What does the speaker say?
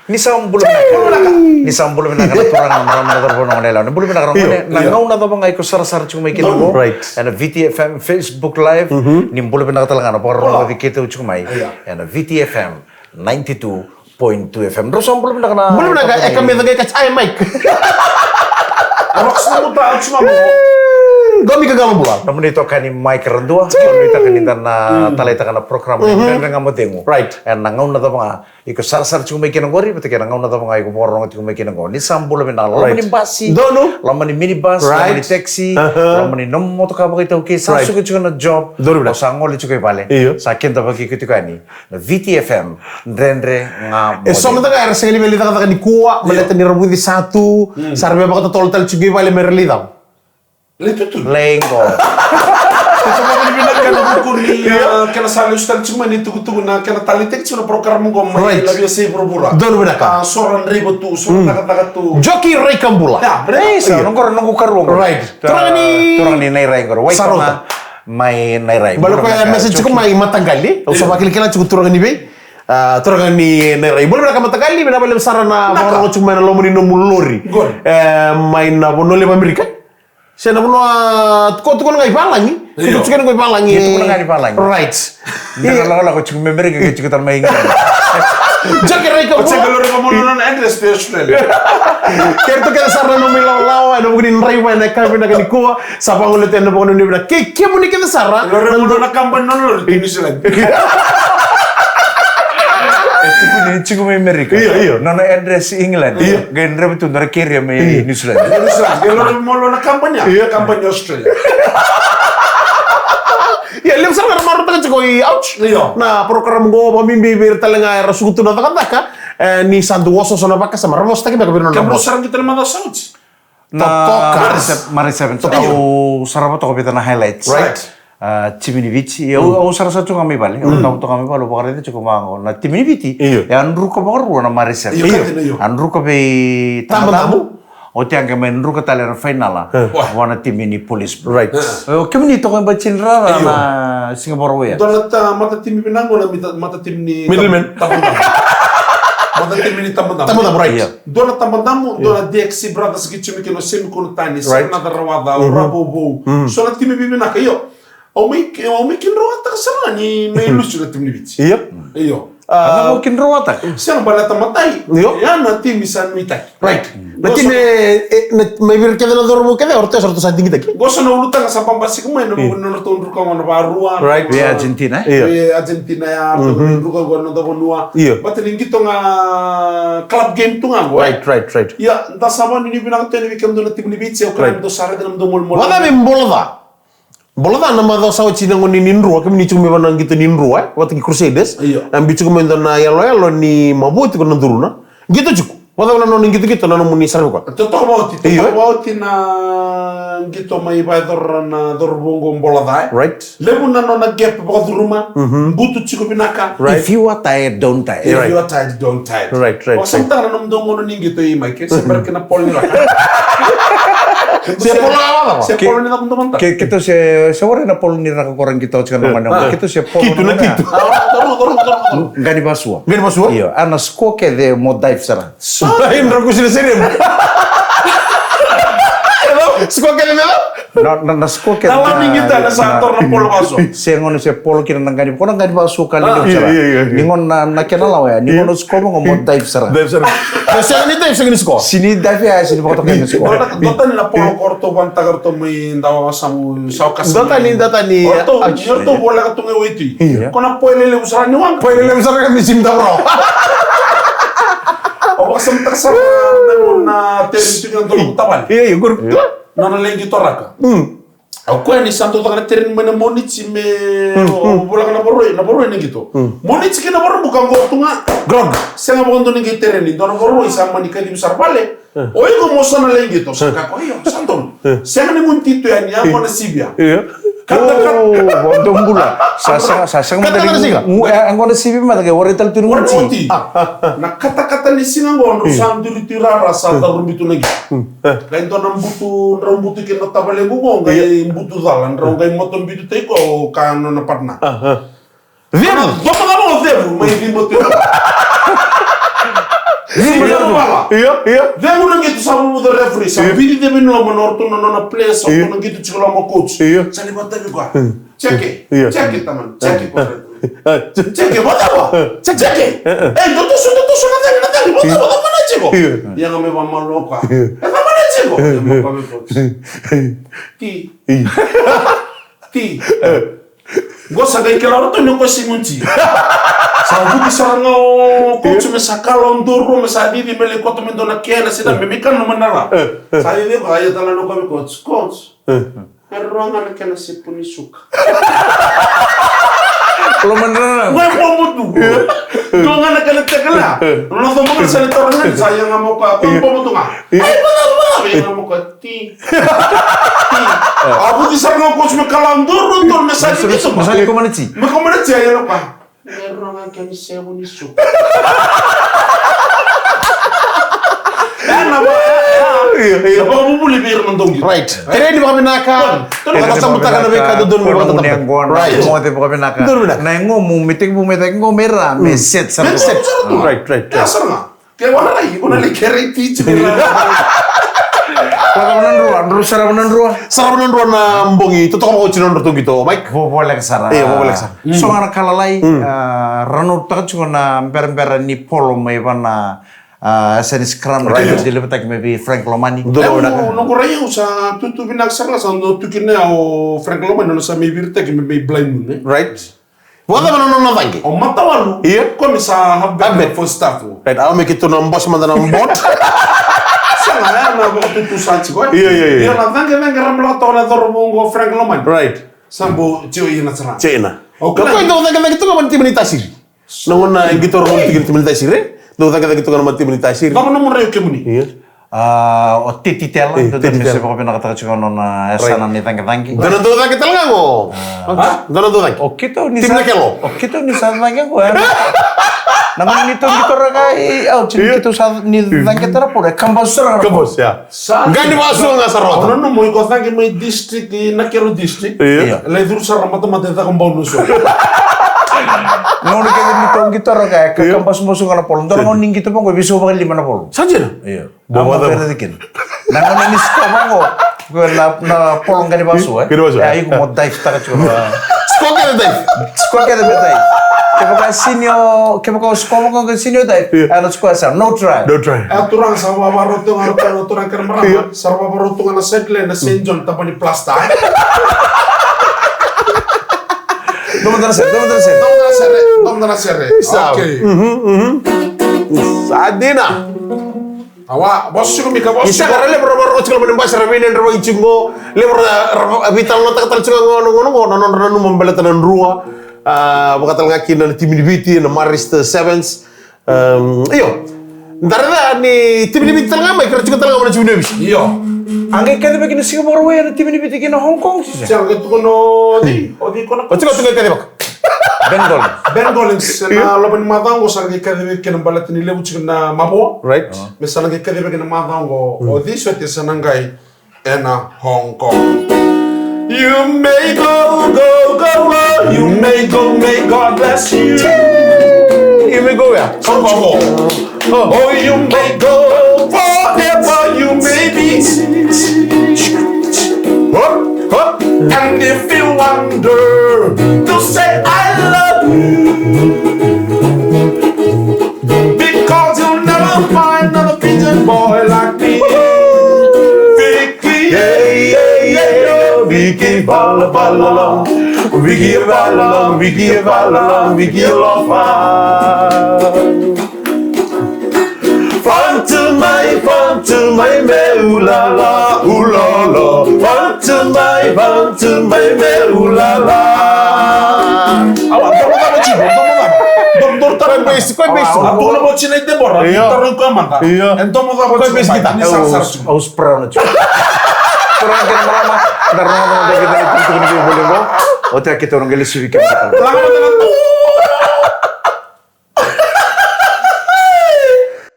Nisam belum nak turang nama telepon nela. Belum nak orang nangau na to bang ikut sar cuma ikin mo. And VTFM Facebook Live nim belum nak telangan apa orang kita cuma and VTFM 92.2 FM. Terus belum nak kami lagi kacai mic. Orang semua tahu cuma mo. Gomi ke galau buat. Namun itu kan ini mic rendua, namun itu kan ini tanah talai takkan program ini kan nggak mau tengok. Right. And nangau na to bang ikut sar cuma ikin ngori, betul kan nangau na to bang ikut orang cuma ikin ngori. Ni sambul benar. Lama ni basi, lama ni minibus, lama ni taxi, lama ni nom motor kapal kita oke. Sasu ke juga na job. O sangol itu juga balik. Sakin tu bagi kita kan ini. VTFM rendre ngam. Sama tu kan sekali beli tak di kuah, melihat ni rambut di satu, sarbe bakal tol juga balik merelidam. Letutul. Lengko. Kita makan bilang kan buku ni kena saling ustad cuma ni tugu na kena talitek cuma program mo gomay labi sa pura-pura. Doon benar kan? Soran ribu tu, soran takat tu. Joki Ray Kambula. Ya, benar. Nongkor karuang. Right. Turang ni nairai ngor. Wait Sarota. May nairai. Baru kaya message ko may matanggali. Usah bakil kailan cukup turang ni be. Turang ni nairai. Baru ka matanggali binabalim sarana mga cuma na lomoni no mulori. May na bonole Amerika. Saya nak buat, kau nggak ipalangi, kita juga nggak ipalangi. Itu nggak ipalangi. Right. Kalau aku cuma member kayak gitu kita main. Jadi mereka buat. Saya kalau kamu nonton address di Australia. Kerto kita sarana nomilau lawa, ada mungkin rival nak kami nak nikah, siapa ngulut yang nak bukan nih kayak muni kita sarana. Kalau nonton kampanye nonton di New Zealand. Itu pun ini cukup Amerika. Iya. Nona address England. Iya. Genre betul dari kiri New Zealand. New Zealand. Kalau mau nonton kampanye, kampanye Australia. Ya, lihat sekarang maru tak cukup ouch. Iya. Nah, program go pemimpin bertelenga era suku tu nonton tak ni santu woso sona pakai sama ramos tak kita benar. Kamu sekarang kita mana sauce? Nah, mari saya tahu sarapat aku kita na highlights. Right. Timini Viti, eu salah satu kami balik, tahu kami balik, pokoknya itu cukup mango. Nah Timini Viti, yang ruko baru na Marisa, yang ruko be tamu, tiang kami ruko talian final lah, wana Timini Police, right? Kami itu kami bacin rara na Singapore ya. Dolat mata tim pinanggo na mata tim ni middleman. Mata tim ni tamu, right? Dolat tamu, dolat DXC brothers gitu mikir no semi tani, sana darawada, rabobo, soalnya tim pinang kayo. O mungkin rawat kesana ni may lucu na tim ni Viti. Iyo. Ano mungkin rawat? Siya balata matay. Yan na tim bisa mitay. Right. Nanti may birkada na dormo kada orte sorto sa tinggi taki. Goso na ulutang sa pambasik mo no nurton ruka mo na barua. Right. Via Argentina. Argentina ya ruka go no do nua. Bateling gito nga club game tu nga. Right. Ya, da sama ni binang tene vikam do na tim ni Viti o kran do sare do mol. Wala me mbolda. Boleh nama tahu sahaja Cina ngoni ninru, kami ni cuma mana gitu ninru, waktu di Crusaders, ambil cuma mana na yalo ni mabu itu kena turun, gitu cukup. Waktu mana noni gitu nana muni saru kan. Tetap mau na gitu mai bayar na dorbongo bola dah. Right. Lebu na nona gap bakat rumah, butuh cukup binaka. If you are tired, don't tired. If you are tired, don't tired. Right. Waktu sementara nom dongo noni gitu Mike, sebenarnya kena pol ni lah. Siapa lah? Siapa ni nak teman tak? Kita seorang na pol ni nak korang kita cakap mana. Kita siapa? Gitu na gitu. Turun. Gani basua. Iya. Anas ko ke de modai sara. Lain ragu sini sini. Skor kali mana? Na sko ke. Alam kita na santor na pol baso. Sengon se pol kira nang gani. Kona gani basu kali ni sara. Ningon na kenal lah ya. Ningon sko mo modai sara. Saya ni skor. Sini dive ya sini pokok kena sko. Dota ni la polo korto banta korto may dawa samu saukas. Data ni. Korto bola ka tunga witi. Kona poile le usara ni wang. Poile le usara kami sim bro. O kasam taksa na terito ng dolog tawan. Iya, guru. Nana lengi toraka. Ako ni santo takana terin mana monitsi me bola kana boroi ni gitu. Monitsi kina boroi bukan gotunga. Grog. Senga bukan tu ni terin ni dono boroi sama ni kadi besar bale. Oi ko mosana lengi to. Saka ko yo santo. Senga ni munti tu ya ni amona sibia. Iya. Bontong bula. Sasang mo dali. Ang kono sibi ma tagay wari tal tunung Warti. Na kata-kata ni sinang gon rusam diri tirara sa tarumbitu lagi. Kain to nambutu kin tabale bugo ngay butu dalan rong ngay motom bitu tay ko kano na partna. Devo. Dopa na mo devo, may dimbo tiro. Iya. Dia ngunang gitu sama muda referee, sambil dia minum menor tu nona place, sama ngunang gitu juga lama coach. Saya lihat tapi gua, cek teman, cek buat apa? Cek. Tuh nanti, buat apa mana cek? Yang kami mama loka, mana cek? Yang mau kami coach. Ti. Gua sagai kelaro tu nunggu singunci. Sabu bisa ngo coach mesakalo nduru mesadi di mele koto mendona kena sida memikan no manala. Saya dia kaya tala no kami coach. Ruangan kena si puni suka. Kalau beneran. Gue mau mutu. Ruangan kena tekela. Lo tuh mau saya torangan saya nggak mau apa. Kau mau tuh nggak? Benar. Yang mau ti. Aku disar ngo coach mekalam nduru tuh mesadi itu. Masanya kemana sih? Kemana sih ya lupa? Ruangan kena si puni suka. Iya. Apa kamu boleh biar nonton gitu? Right. Jadi di bawah pinaka. Kata sambutan ada mereka dudun memang tetap. Right. Mau tipe kau pinaka. Nah ngomong meeting merah, meset. Right. Ya serang. Kayak mana lagi? Kau nalik kereti cemira. Kalau sarapan ruah. Sarapan ruah na mbongi. Itu tak mau cinon bertu gitu, Mike. Boleh kesana. Iya, boleh kesana. So anak kalalai, ranur tak cuma na emper ni polo mai pana. Senis kram di lepetak maybe Frank Lomani. Nunggu raya usah tutu binak sarla sando tukinnya o Frank Lomani nona sa maybe tek maybe blind moon. Right. Wala man nona tangi. O mata walu. Iya. Kau bisa habis for staff. Right. Alam kita nambos mantan nambot. Sangat ya na bawa tutu saci kau. Iya. Dia lantan kita ngeram lato na torbongo Frank Lomani. Right. Sambo cio ina serang. Cina. Oke. Kau itu tangi itu nggak mati menitasi. Nongona gitu orang mati menitasi re. Tuh tangi itu kan mati menitasi. Kamu nomor raya kemuni. Iya. O titel itu bisa kau pinaka tak cuma nona sana ni tangki. Dono tuh tangi tel nggak ngo. Dono tuh tangi. Oke tuh ni Timnya kelo. Oke tuh ni sana tangki gue. Namun itu kita rakai, itu saat ni tangki terapur. Kampus ya. Nggak dimasuk nggak sarot. Ono no moi kota ke mai district di Nakero district. Iya. Le dur sarra mata ta kambau nuso. Ngono kayak gitu kita rakai ke kampus musuh kana polon. Terus ngoning kita pun gue bisa bakal 50. Saja. Iya. Bawa beredikin. Nah ngono ini sekolah kok. Gue na polong kan dibasu Kan dibasu. Ya iku mau dive tak coba. Skok ada dive. Kepada senior, kepada sekolah kau senior dive. Ada sekolah sah, no try. Turang sama baroto ngarukan turang kermerah. Sarwa baroto ngana sedle na senjon tapani plasta. Toma terus. Oke. Sadina. Awa, bos suka mika bos. Isa karena le bro cuma menembas reminen ro icungo le bro vital nota katal cuma ngono non membelatan rua bakatal ngaki na tim diviti na Marist Sevens iyo ndarada ni tim diviti tal ngamai kira cuma tal ngamai cuma nebis Iyo. Angge kade begini sih baru ya tim diviti kena Hong Kong sih. Jangan gitu kono odi kono. Cuma tunggu kade bak Ben Gollings na loban madango sargi kade kena balat ni lebu cina mabo. right Misalnya kade kena madango odi suatu senanggai ena Hong Kong. You may go, you may go, may God bless you. you may go ya Oh, you may go forever, you may be. And if you wonder, to say I love you, because you'll never find another pigeon boy like me. Vicky, Vicky balla Vicky lofa Fun to my meulala ulala Fun to my meulala awak tolong cibo, Doktor tarik basic, kau basic. Aku nak bawa cina itu borak, tarik kau mana? Entah mau apa Kau basic kita. Aus pernah cuci. Orang kena merama, kita boleh go. Otak kita orang gelis suwi kita. Lama dengan tu